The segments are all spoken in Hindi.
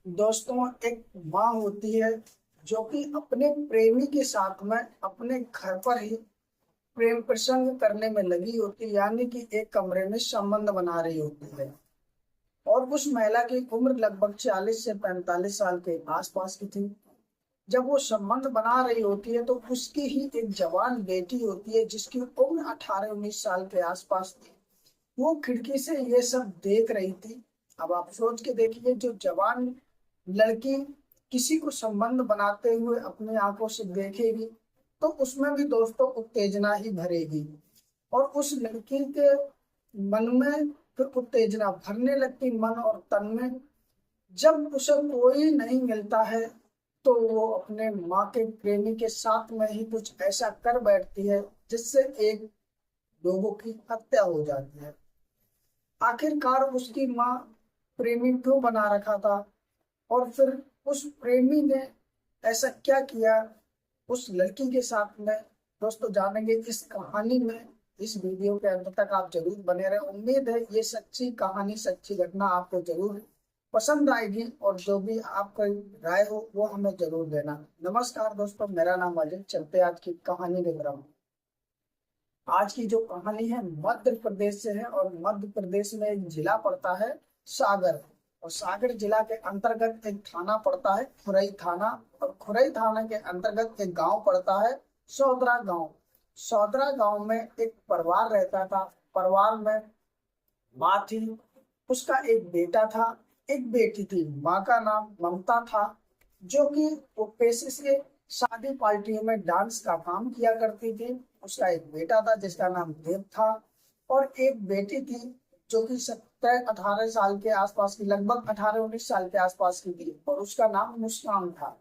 दोस्तों, एक माँ होती है जो कि अपने प्रेमी के साथ में अपने घर पर ही प्रेम प्रसंग करने में लगी होती है, यानी कि एक कमरे में संबंध बना रही होती है। और उस महिला की उम्र लगभग 40 से 45 साल के आसपास की थी। जब वो संबंध बना रही होती है तो उसकी ही एक जवान बेटी होती है जिसकी उम्र 18-19 साल के आसपास थी। वो खिड़की से ये सब देख रही थी। अब आप सोच के देखिए, जो जवान लड़की किसी को संबंध बनाते हुए अपनी आंखों से देखेगी तो उसमें भी दोस्तों उत्तेजना ही भरेगी। और उस लड़की के मन में फिर उत्तेजना भरने लगती, मन और तन में। जब उसे कोई नहीं मिलता है तो वो अपने माँ के प्रेमी के साथ में ही कुछ ऐसा कर बैठती है जिससे एक लोगों की हत्या हो जाती है। आखिरकार उसकी माँ प्रेमी क्यों बना रखा था, और फिर उस प्रेमी ने ऐसा क्या किया उस लड़की के साथ में, दोस्तों जानेंगे इस कहानी में। इस वीडियो के अंत तक आप जरूर बने रहे। उम्मीद है ये सच्ची कहानी, सच्ची घटना आपको जरूर पसंद आएगी, और जो भी आपका राय हो वो हमें जरूर देना। नमस्कार दोस्तों, मेरा नाम अजय। चलते आज की कहानी देख रहा हूँ। आज की जो कहानी है मध्य प्रदेश से है, और मध्य प्रदेश में एक जिला पड़ता है सागर। और सागर जिला के अंतर्गत एक थाना पड़ता है खुरई थाना, और खुरई थाना के अंतर्गत एक गांव पड़ता है सौदरा गांव। सौदरा गांव में एक परिवार रहता था। परिवार में माँ थी, उसका एक बेटा था, एक बेटी थी। माँ का नाम ममता था, जो कि वो पेशे से शादी पार्टियों में डांस का काम किया करती थी। उसका एक बेटा था जिसका नाम देव था, और एक बेटी थी जो कि 17-18 साल के आसपास की, लगभग 18-19 साल के आसपास की थी, और उसका नाम मुस्कान था।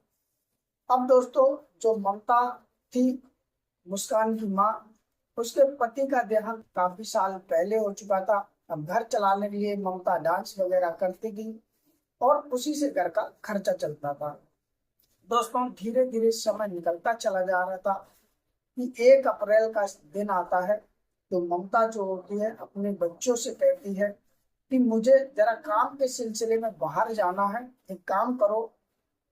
अब दोस्तों, जो ममता थी, मुस्कान की माँ, उसके पति का देहांत काफी साल पहले हो चुका था। अब घर चलाने के लिए ममता डांस वगैरह करती थी, और उसी से घर का खर्चा चलता था। दोस्तों, धीरे धीरे समय निकलता चला जा रहा था कि 1 अप्रैल का दिन आता है। तो ममता जो होती है अपने बच्चों से कहती है कि मुझे जरा काम के सिलसिले में बाहर जाना है, एक काम करो,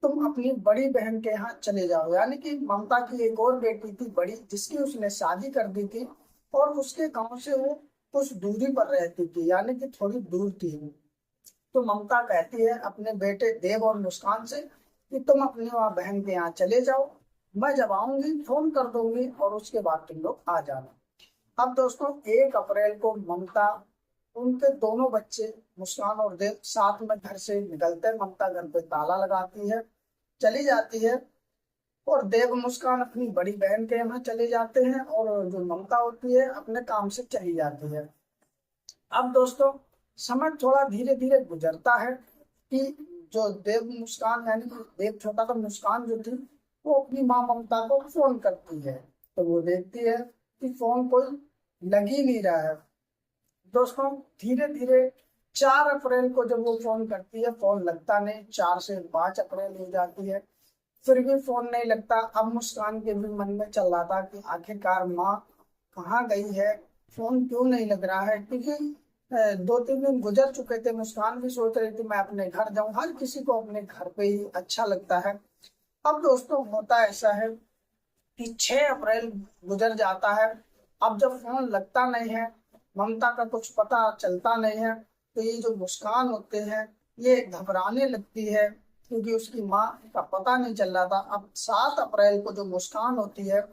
तुम अपनी बड़ी बहन के यहाँ चले जाओ। यानी कि ममता की एक और बेटी थी बड़ी, जिसकी उसने शादी कर दी थी, और उसके गांव से वो कुछ दूरी पर रहती थी, यानी कि थोड़ी दूर थी। तो ममता कहती है अपने बेटे देव और मुस्कान से कि तुम अपनी वहाँ बहन के यहाँ चले जाओ, मैं जब आऊंगी फोन कर दूंगी, और उसके बाद तुम लोग आ जाना। अब दोस्तों, 1 अप्रैल को ममता, उनके दोनों बच्चे मुस्कान और देव साथ में घर से निकलते हैं। ममता घर पे ताला लगाती है, चली जाती है, और देव मुस्कान अपनी बड़ी बहन के यहाँ चले जाते हैं, और जो ममता होती है अपने काम से चली जाती है। अब दोस्तों, समय थोड़ा धीरे धीरे गुजरता है कि जो देव मुस्कान, यानी कि देव छोटा, तो मुस्कान जो थी वो अपनी माँ ममता को फोन करती है। तो वो देखती है कि फोन कोई लग ही नहीं रहा है। दोस्तों, धीरे धीरे 4 अप्रैल को जब वो फोन करती है, फोन लगता नहीं। 4 से 5 अप्रैल हो जाती है, फिर भी फोन नहीं लगता। अब मुस्कान के भी मन में चल रहा था कि आखिरकार माँ कहाँ गई है, फोन क्यों नहीं लग रहा है। क्योंकि 2-3 दिन गुजर चुके थे। मुस्कान भी सोच रही थी मैं अपने घर जाऊं, हर किसी को अपने घर पे ही अच्छा लगता है। अब दोस्तों, होता ऐसा है कि 6 अप्रैल गुजर जाता है। अब जब फोन लगता नहीं है, ममता का कुछ पता चलता नहीं है, तो ये जो मुस्कान होते हैं ये घबराने लगती है, क्योंकि उसकी माँ का पता नहीं चल रहा था। अब 7 अप्रैल को जो मुस्कान होती है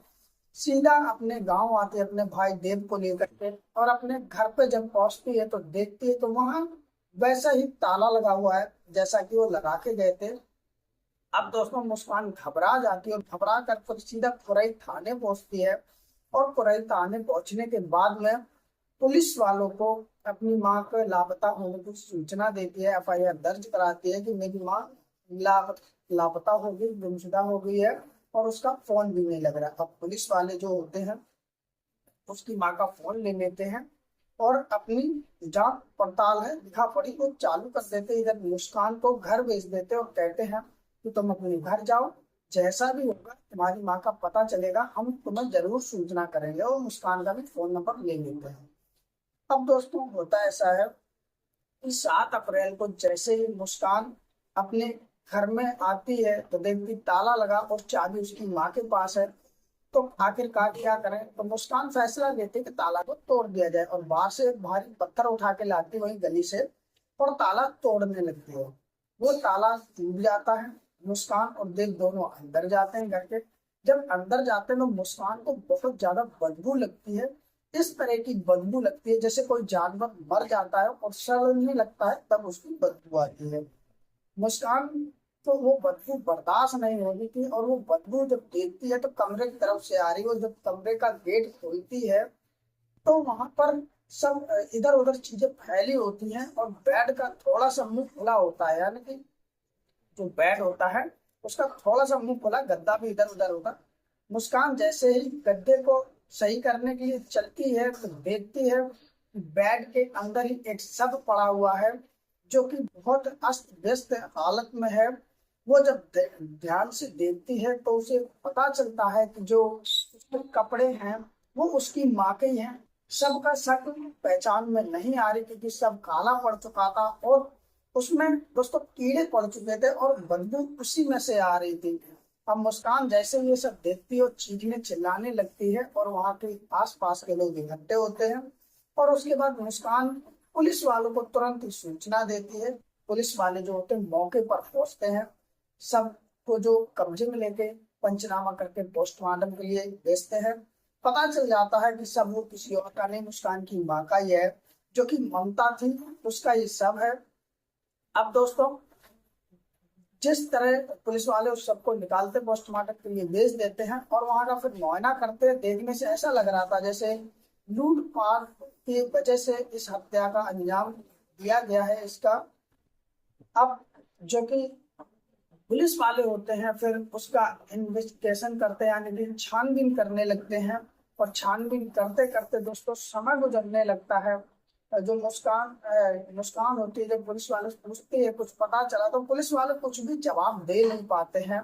सीधा अपने गांव आती है अपने भाई देव को लेकर के, और अपने घर पे जब पहुंचती है तो देखती है तो वहां वैसा ही ताला लगा हुआ है जैसा कि वो लगा के गए थे। अब दोस्तों, मुस्कान घबरा जाती है, और घबरा कर फिर सीधा खुरई थाने पहुंचती है। और खुरई थाने पहुंचने के बाद में पुलिस वालों को अपनी माँ के लापता होने की सूचना देती है, एफआईआर दर्ज कराती है कि मेरी माँ लापता हो गई, गुमशुदा हो गई है, और उसका फोन भी नहीं लग रहा। अब पुलिस वाले जो होते हैं उसकी माँ का फोन ले लेते हैं, और अपनी जांच पड़ताल है लिखा पड़ी वो चालू कर देते। इधर मुस्कान को घर भेज देते और कहते हैं कि तुम अपने घर जाओ, जैसा भी होगा तुम्हारी माँ का पता चलेगा हम तुम्हें जरूर सूचना करेंगे। और मुस्कान का भी फोन नंबर ले लेते हैं। अब दोस्तों, होता ऐसा है कि 7 अप्रैल को जैसे ही मुस्कान अपने घर में आती है तो देखती ताला लगा और चाबी उसकी माँ के पास है। तो आखिरकार क्या करें, तो मुस्कान फैसला लेती है कि ताला को तोड़ दिया जाए और बाहर से एक भारी पत्थर उठा के लाती वही गली से और ताला तोड़ने लगती है। वो ताला टूट जाता है। मुस्कान और दिल दोनों अंदर जाते हैं घर के। जब अंदर जाते हैं तो मुस्कान को बहुत ज्यादा बदबू लगती है। इस तरह की बदबू लगती है जैसे कोई जानवर मर जाता है और सड़ने लगता है, तब उसकी बदबू आती है। मुस्कान तो वो बदबू बर्दाश्त नहीं होती थी और वो बदबू जब देखती है तो कमरे की तरफ से आ रही है, और जब कमरे का गेट खोलती है तो वहां पर सब इधर उधर चीजें फैली होती हैं और बेड का थोड़ा सा मुंह खुला होता है, यानी कि जो बेड होता है उसका थोड़ा सा मुंह खुला, गद्दा भी इधर उधर होता। मुस्कान जैसे ही गद्दे को सही करने के लिए चलती है तो देखती है बेड के अंदर ही एक शव पड़ा हुआ है जो कि बहुत अस्त व्यस्त हालत में है। वो जब ध्यान से देखती है तो उसे पता चलता है कि जो उसके कपड़े हैं वो उसकी माँ के ही हैं। शव का शक्ल पहचान में नहीं आ रही क्योंकि सब काला पड़ चुका था और उसमें दोस्तों कीड़े पड़ चुके थे और बदबू उसी में से आ रही थी। अब मुस्कान जैसे ये सब देखती है और चीखने चिल्लाने लगती है और वहां के आसपास के लोग इकट्ठे होते हैं और उसके बाद मुस्कान पुलिस वालों को तुरंत ही सूचना देती है। पुलिस वाले जो होते हैं मौके पर पहुंचते हैं, सब को जो कब्जे में लेके पंचनामा करके पोस्टमार्टम के लिए भेजते हैं। पता चल जाता है कि सब वो किसी और का नहीं, मुस्कान की माँ का ही है, जो कि ममता थी, उसका ये सब है। अब दोस्तों जिस तरह पुलिस वाले उस सबको निकालते पोस्टमार्टम के लिए भेज देते हैं और वहां का फिर मुआयना करते हैं, देखने से ऐसा लग रहा था जैसे लूटपाट की वजह से इस हत्या का अंजाम दिया गया है इसका। अब जो कि पुलिस वाले होते हैं फिर उसका इन्वेस्टिगेशन करते हैं, यानी कि छानबीन करने लगते हैं और छानबीन करते करते दोस्तों समय गुजरने लगता है। जो मुस्कान होती है, जब पुलिस वाले से पूछती है कुछ पता चला, तो पुलिस वाले कुछ भी जवाब दे नहीं पाते हैं।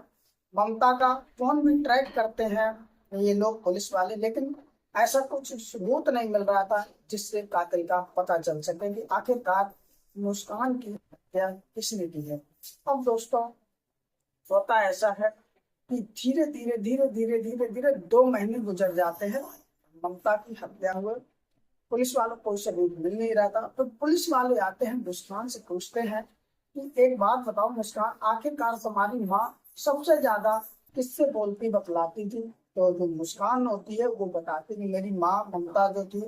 ममता का फोन भी ट्रैक करते हैं ये लोग पुलिस वाले, लेकिन ऐसा कुछ सबूत नहीं मिल रहा था जिससे कातिल का पता चल सके कि आखिरकार मुस्कान की हत्या किसने की है। अब दोस्तों होता ऐसा है कि धीरे धीरे 2 महीने गुजर जाते हैं। ममता की हत्या हुए पुलिस वालों को कोई सबूत मिल नहीं रहा था, तो पुलिस वाले आते हैं, मुस्कान से पूछते हैं कि एक बात बताओ मुस्कान, आखिरकार तुम्हारी माँ सबसे ज्यादा किससे बोलती बतलाती थी। तो जो मुस्कान होती है वो बताती कि मेरी माँ ममता जो थी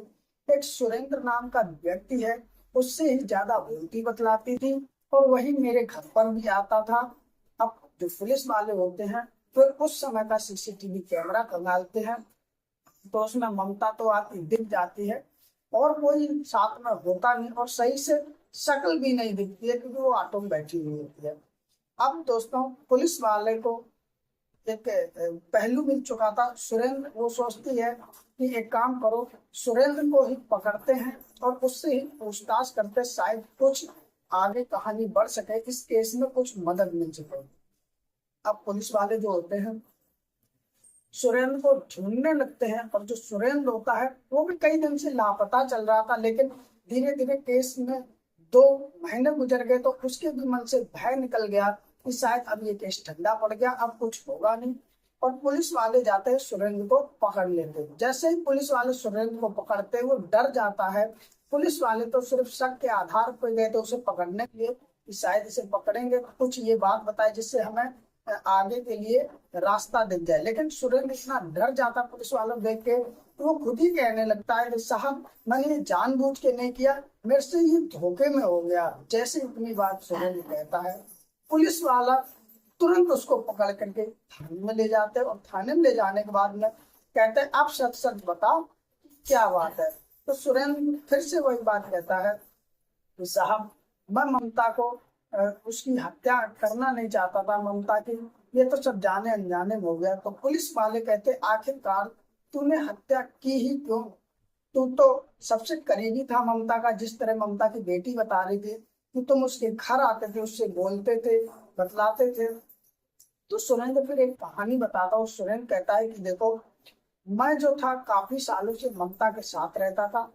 एक सुरेंद्र नाम का व्यक्ति है उससे ही ज्यादा बोलती बतलाती थी और वही मेरे घर पर भी आता था। अब जो पुलिस वाले होते हैं फिर उस समय का सीसीटीवी कैमरा खंगालते हैं तो उसमें ममता तो आती दिख जाती है और कोई साथ में होता नहीं और सही से शक्ल भी नहीं दिखती है क्योंकि वो ऑटो में बैठी हुई होती है। अब दोस्तों पुलिस वाले को एक पहलू मिल चुका था। सुरेंद्र, वो सोचती है कि एक काम करो, सुरेंद्र को ही पकड़ते हैं और उससे ही पूछताछ करते, शायद कुछ आगे कहानी बढ़ सके, इस केस में कुछ मदद मिल सके। अब पुलिस वाले जो होते हैं सुरेंद्र को ढूंढने लगते हैं और जो सुरेंद्र होता है वो भी कई दिन से लापता चल रहा था, लेकिन धीरे धीरे केस में 2 महीने गुजर गए तो उसके भी मन से भय निकल गया कि शायद अब ये केस ठंडा पड़ गया, अब कुछ होगा नहीं। और पुलिस वाले जाते हैं सुरेंद्र को पकड़ लेते हैं। जैसे ही पुलिस वाले सुरेंद्र को पकड़ते हैं वो डर जाता है। पुलिस वाले तो सिर्फ शक के आधार पर गए थे उसे पकड़ने के लिए कि शायद इसे पकड़ेंगे तो कुछ ये बात बताए जिससे हमें आगे के लिए रास्ता दिख जाए, लेकिन सुरेंद्र इतना डर जाता पुलिस वालों देख के तो वो खुद ही कहने लगता है कि साहब मैंने ये जानबूझ के नहीं किया, मेरे से ये धोखे में हो गया। जैसे इतनी बात सुरेंद्र कहता है पुलिस वाला तुरंत उसको पकड़ करके थाने में ले जाते हैं और थाने में ले जाने के बाद में कहते हैं आप सच सच बताओ क्या बात है। तो सुरेंद्र फिर से वही बात कहता है कि साहब मैं ममता को उसकी हत्या करना नहीं चाहता था, ममता की ये तो सब जाने अनजाने में हो गया। तो पुलिस वाले कहते आखिरकार तूने हत्या की ही क्यों, तू तो सबसे करीबी था ममता का, जिस तरह ममता की बेटी बता रही थी कि तुम उसके घर आते थे, उससे बोलते थे, बतलाते थे। तो सुरेंद्र फिर एक कहानी बताता हूँ। सुरेंद्र कहता है कि देखो मैं जो था काफी सालों से ममता के साथ रहता था,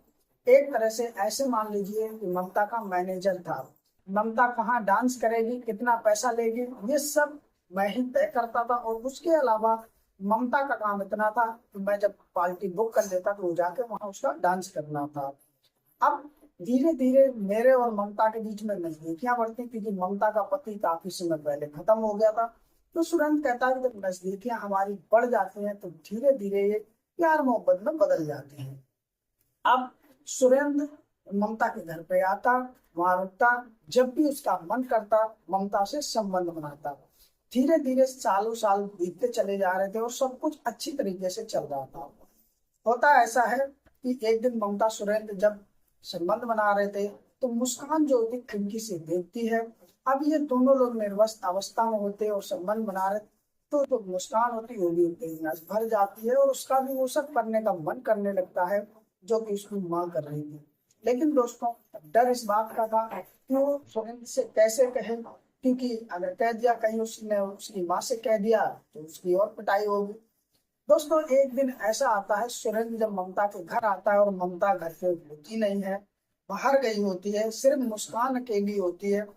एक तरह से ऐसे मान लीजिए कि ममता का मैनेजर था। ममता कहाँ डांस करेगी, कितना पैसा लेगी, ये सब मैं ही तय करता था। और उसके अलावा ममता का काम इतना था कि मैं जब पार्टी बुक कर लेता तो वो जाके वहां उसका डांस करना था। अब धीरे धीरे मेरे और ममता के बीच में नजदीकियां बढ़ती, क्योंकि ममता का पति काफी समय पहले खत्म हो गया था। तो सुरेंद्र कहता है कि जब नजदीकियां हमारी बढ़ जाती हैं तो धीरे धीरे ये प्यार मोहब्बत में बदल जाती हैं। अब सुरेंद्र ममता के घर पे आता, वहां रुकता, जब भी उसका मन करता ममता से संबंध बनाता। धीरे धीरे सालों साल बीतते चले जा रहे थे और सब कुछ अच्छी तरीके से चल रहा था। होता ऐसा है कि एक दिन ममता सुरेंद्र जब संबंध बना रहे थे तो मुस्कान जो होती खिड़की से देखती है। अब ये दोनों लोग निर्वस्त अवस्था में होते और संबंध बना रहे, तो जो मुस्कान होती वो भी उनके नस भर जाती है और उसका भी वो सब करने का मन करने लगता है जो कि उसकी माँ कर रही थी। लेकिन दोस्तों डर इस बात का था कि वो सुरेंद्र से कैसे कहे, क्योंकि अगर कह दिया, कहीं उसने उसकी माँ से कह दिया तो उसकी और पिटाई होगी। दोस्तों एक दिन ऐसा आता है, सुरेंद्र जब ममता के घर आता है और ममता घर पे होती नहीं है, बाहर गई होती है, सिर्फ मुस्कान अकेली होती है।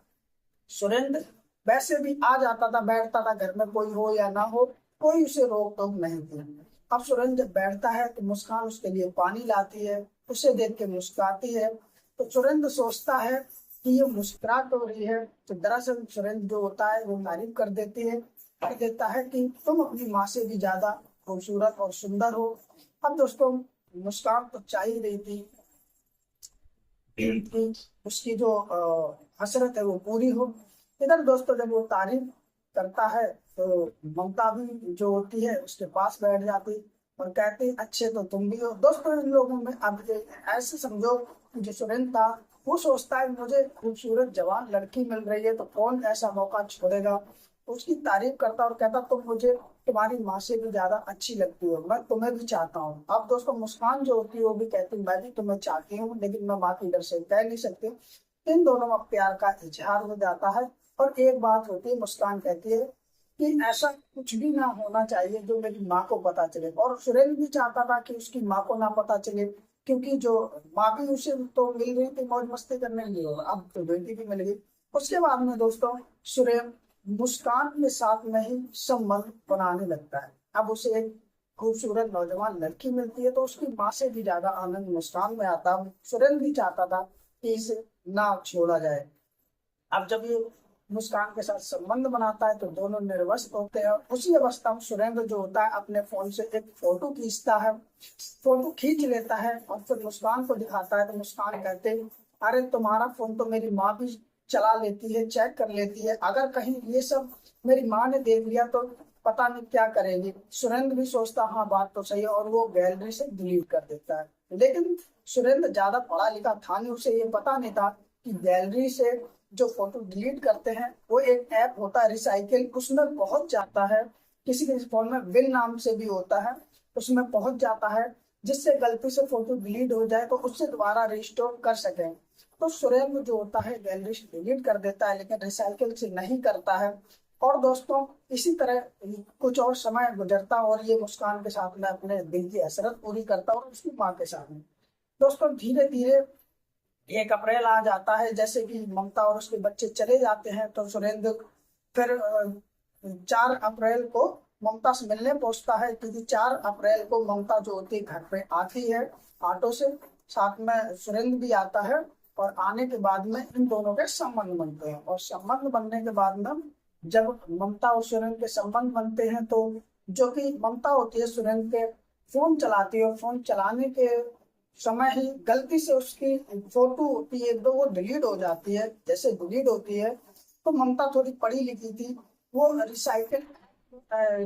सुरेंद्र वैसे भी आ जाता था, बैठता था, घर में कोई हो या ना हो, कोई उसे रोक टोक नहीं थी। अब सुरेंद्र जब बैठता है तो मुस्कान उसके लिए पानी लाती है, उसे देख के मुस्कुराती है। तो सुरेंद्र सोचता है कि ये मुस्कुरा तो रही है, तो दरअसल सुरेंद्र जो होता है वो तारीफ कर देती है, कर देता है कि तुम अपनी माँ से भी ज्यादा खूबसूरत और सुंदर हो। अब दोस्तों मुस्कान तो चाह ही रही थी कि उसकी जो हसरत है वो पूरी हो। इधर दोस्तों जब वो तारीफ करता है तो ममता भी जो होती है उसके पास बैठ जाती और कहती अच्छे तो तुम भी हो। दोस्तों इन लोगों में अब ऐसे समझो कि जो सुरेंद्र था वो सोचता है मुझे खूबसूरत जवान लड़की मिल रही है तो कौन ऐसा मौका छोड़ेगा। उसकी तारीफ करता और कहता तुम मुझे तुम्हारी माँ से भी ज्यादा अच्छी लगती हो, मैं तुम्हें भी चाहता हूँ। अब दोस्तों मुस्कान जो होती है वो भी कहती मैं भी तुम्हें चाहती हूँ, लेकिन मैं माँ की डर से कह नहीं सकती। इन दोनों में प्यार का इजहार हो जाता है। और एक बात होती है, मुस्कान कहती है कि ऐसा कुछ भी ना होना चाहिए जो मेरी माँ को पता चले। और सुरेंद्र भी चाहता था कि उसकी माँ को ना पता चले, क्योंकि जो माँ भी उसे तो मिल रही थी मौज मस्ती करने के लिए और अब तो बेटी भी मिल गई। उसके बाद में दोस्तों सुरेंद्र मुस्कान के साथ में ही संबंध बनाने लगता है। अब उसे एक खूबसूरत नौजवान लड़की मिलती है तो उसकी माँ से भी ज्यादा आनंद मुस्कान में आता। सुरेंद्र भी चाहता था कि इसे ना छोड़ा जाए। अब जब ये मुस्कान के साथ संबंध बनाता है तो दोनों निर्वस्त होते हैं। उसी अवस्था में सुरेंद्र जो होता है अपने फोन से एक फोटो खींचता है, फोटो खींच लेता है और फिर मुस्कान को दिखाता है। तो मुस्कान कहते हैं अरे तुम्हारा फोन तो मेरी माँ भी चला लेती है, चेक कर लेती है, अगर कहीं ये सब मेरी माँ ने देख लिया तो पता नहीं क्या करेगी। सुरेंद्र भी सोचता हाँ बात तो सही है और वो गैलरी से डिलीट कर देता है। लेकिन सुरेंद्र ज्यादा पढ़ा लिखा था नहीं, उसे ये पता नहीं था कि गैलरी से जो फोटो डिलीट करते हैं वो एक ऐप होता है रिसाइकिल, उसमें पहुंच जाता है। किसी किसी फोन में विल नाम से भी होता है, उसमें पहुंच जाता है, जिससे गलती से फोटो डिलीट हो जाए तो उससे दोबारा रिस्टोर कर सके। तो सुरेंद्र जो होता है गैलरी से डिलीट कर देता है लेकिन रिसाइकिल से नहीं करता है। और दोस्तों इसी तरह कुछ और समय गुजरता और ये मुस्कान के साथ में अपने दिल की हसरत पूरी करता और उसकी माँ के साथ में। दोस्तों धीरे धीरे 1 अप्रैल आ जाता है, जैसे कि ममता और उसके बच्चे चले जाते हैं तो सुरेंद्र फिर 4 अप्रैल को ममता से मिलने पहुंचता है, क्योंकि 4 अप्रैल को ममता जो होती है घर पे आती है ऑटो से, साथ में सुरेंद्र भी आता है। और आने के बाद में इन दोनों के संबंध बनते हैं और संबंध बनने के बाद में जब ममता और सुरेंद्र के संबंध बनते हैं तो जो कि ममता होती है सुरेंद्र के फोन चलाती है और फोन चलाने के समय ही गलती से उसकी फोटो होती है तो वो डिलीट हो जाती है। जैसे डिलीट होती है तो ममता थोड़ी पढ़ी लिखी थी, वो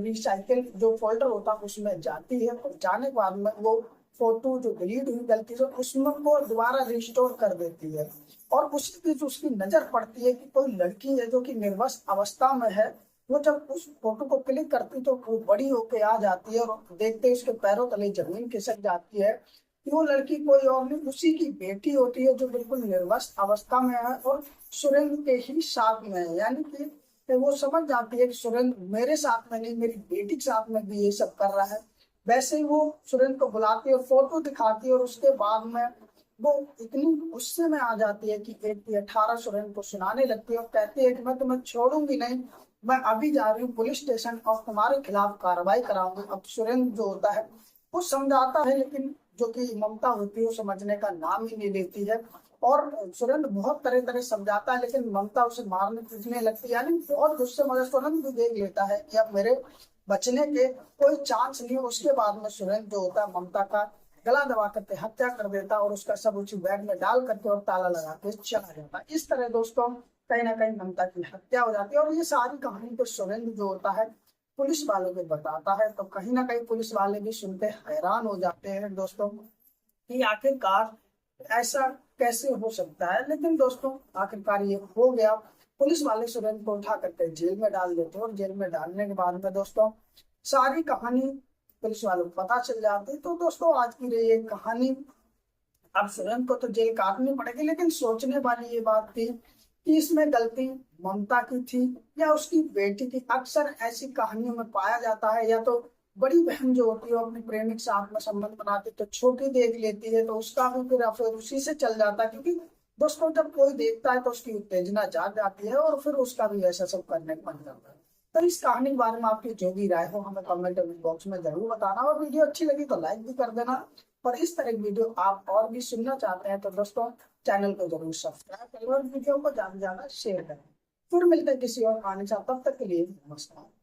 रिसाइकिल जो फोल्डर होता है उसमें जाती है। तो जाने के बाद में वो फोटो जो डिलीट हुई गलती से उसमें वो दोबारा रिस्टोर कर देती है। और उसी बीच उसकी नजर पड़ती है कि कोई लड़की है जो कि निर्वस्त अवस्था में है। वो जब उस फोटो को क्लिक करती तो वो बड़ी होके आ जाती है और देखते ही उसके पैरों तले जमीन खिसक जाती है कि वो लड़की कोई और नहीं उसी की बेटी होती है जो बिल्कुल निर्वस्त अवस्था में है और सुरेंद्र के ही साथ में है। यानी कि वो समझ जाती है कि सुरेंद्र मेरे साथ में नहीं मेरी बेटी के साथ में भी ये सब कर रहा है। वैसे ही वो सुरेंद्र को बुलाती है और फोटो दिखाती है और उसके बाद में वो इतनी गुस्से में आ जाती है कि एक 18 सुरेंद्र को सुनाने लगती है और कहती है कि मैं तुम्हें छोड़ूंगी नहीं, मैं अभी जा रही हूँ पुलिस स्टेशन और तुम्हारे खिलाफ कार्रवाई कराऊंगी। अब सुरेंद्र जो होता है वो समझाता है, लेकिन जो कि ममता होती है वो समझने का नाम ही नहीं लेती है। और सुरेंद्र बहुत तरह तरह समझाता है, लेकिन ममता उसे मारने पीटने लगती है। यानी बहुत गुस्से में सुरेंद्र भी देख लेता है कि अब मेरे बचने के कोई चांस नहीं है। उसके बाद में सुरेंद्र जो होता है ममता का गला दबा करके हत्या कर देता और उसका सब उसी बैग में डाल करके और ताला लगा के चला जाता। इस तरह दोस्तों कहीं ना कहीं ममता की हत्या हो जाती है। और ये सारी कहानी तो सुरेंद्र जो होता है पुलिस वालों को बताता है, तो कहीं ना कहीं पुलिस वाले भी सुनते हैरान हो जाते हैं दोस्तों कि आखिरकार ऐसा कैसे हो सकता है। लेकिन दोस्तों आखिरकार ये हो गया। पुलिस वाले सुरेंद्र को उठा करके जेल में डाल देते और जेल में डालने के बाद में दोस्तों सारी कहानी पुलिस वालों को पता चल जाती। तो दोस्तों आज की रही ये कहानी। अब सुरेंद्र को तो जेल काटनी पड़ेगी, लेकिन सोचने वाली ये बात थी कि इसमें गलती ममता की थी या उसकी बेटी की। अक्सर ऐसी कहानियों में पाया जाता है या तो बड़ी बहन जो होती है वो अपने प्रेमी के साथ में संबंध बनाती तो छोटी देख लेती है, तो उसका भी फिर अफेयर उसी से चल जाता है। क्योंकि दोस्तों जब कोई देखता है तो उसकी उत्तेजना जाग जाती है और फिर उसका भी ऐसा सब करने का मन करता है। तो इस कहानी के बारे में आपकी जो भी राय हो हमें कमेंट बॉक्स में जरूर बताना, और वीडियो अच्छी लगी तो लाइक भी कर देना। और इस तरह की वीडियो आप और भी सुनना चाहते हैं तो दोस्तों चैनल को जरूर सब्सक्राइब करें और वीडियो को ज्यादा से ज्यादा शेयर करें। फिर मिलते हैं किसी और कहानी के साथ, तब तक के लिए नमस्कार।